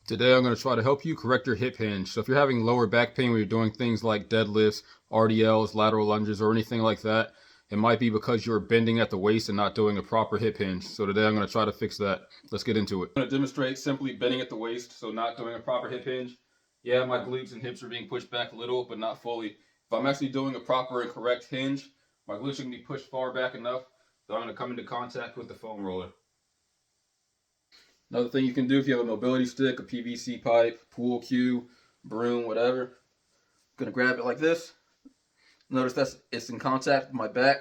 Today I'm going to try to help you correct your hip hinge. So if you're having lower back pain when you're doing things like deadlifts, RDLs, lateral lunges, or anything like that, it might be because you're bending at the waist and not doing a proper hip hinge. So today I'm going to try to fix that. Let's get into it. I'm going to demonstrate simply bending at the waist, so not doing a proper hip hinge. Yeah, my glutes and hips are being pushed back a little, but not fully. If I'm actually doing a proper and correct hinge, my glutes are going to be pushed far back enough that I'm going to come into contact with the foam roller. Another thing you can do if you have a mobility stick, a PVC pipe, pool cue, broom, whatever. I'm going to grab it like this. Notice it's in contact with my back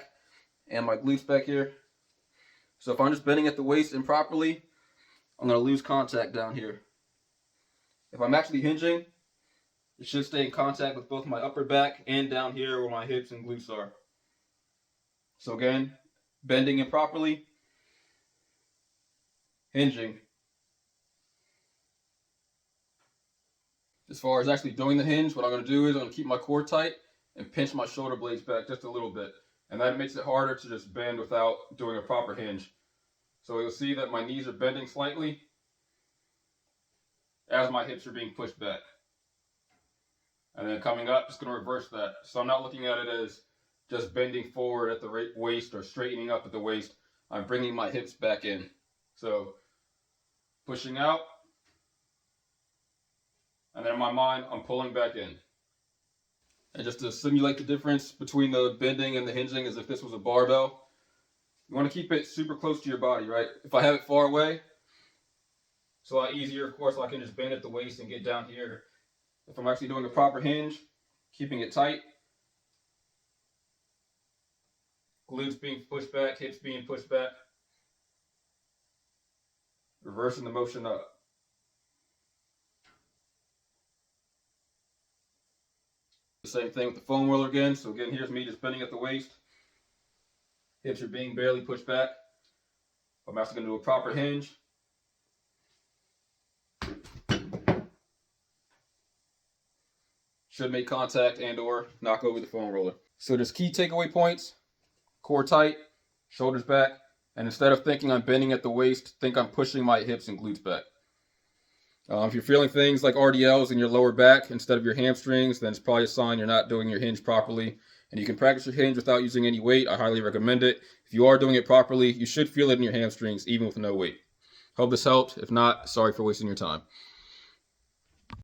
and my glutes back here. So if I'm just bending at the waist improperly, I'm going to lose contact down here. If I'm actually hinging, it should stay in contact with both my upper back and down here where my hips and glutes are. So again, bending improperly, hinging. As far as actually doing the hinge, what I'm going to do is I'm going to keep my core tight and pinch my shoulder blades back just a little bit. And that makes it harder to just bend without doing a proper hinge. So you'll see that my knees are bending slightly as my hips are being pushed back. And then coming up, just going to reverse that. So I'm not looking at it as just bending forward at the waist or straightening up at the waist. I'm bringing my hips back in. So pushing out. And then in my mind, I'm pulling back in. And just to simulate the difference between the bending and the hinging as if this was a barbell, you want to keep it super close to your body, right? If I have it far away, it's a lot easier. Of course, I can just bend at the waist and get down here. If I'm actually doing a proper hinge, keeping it tight, glutes being pushed back, hips being pushed back, reversing the motion up. The same thing with the foam roller again. So again, here's me just bending at the waist. Hips are being barely pushed back. I'm actually going to do a proper hinge. Should make contact and or knock over the foam roller. So there's key takeaway points. Core tight, shoulders back, and instead of thinking I'm bending at the waist, think I'm pushing my hips and glutes back. If you're feeling things like RDLs in your lower back instead of your hamstrings, then it's probably a sign you're not doing your hinge properly. And you can practice your hinge without using any weight. I highly recommend it. If you are doing it properly, you should feel it in your hamstrings, even with no weight. Hope this helped. If not, sorry for wasting your time.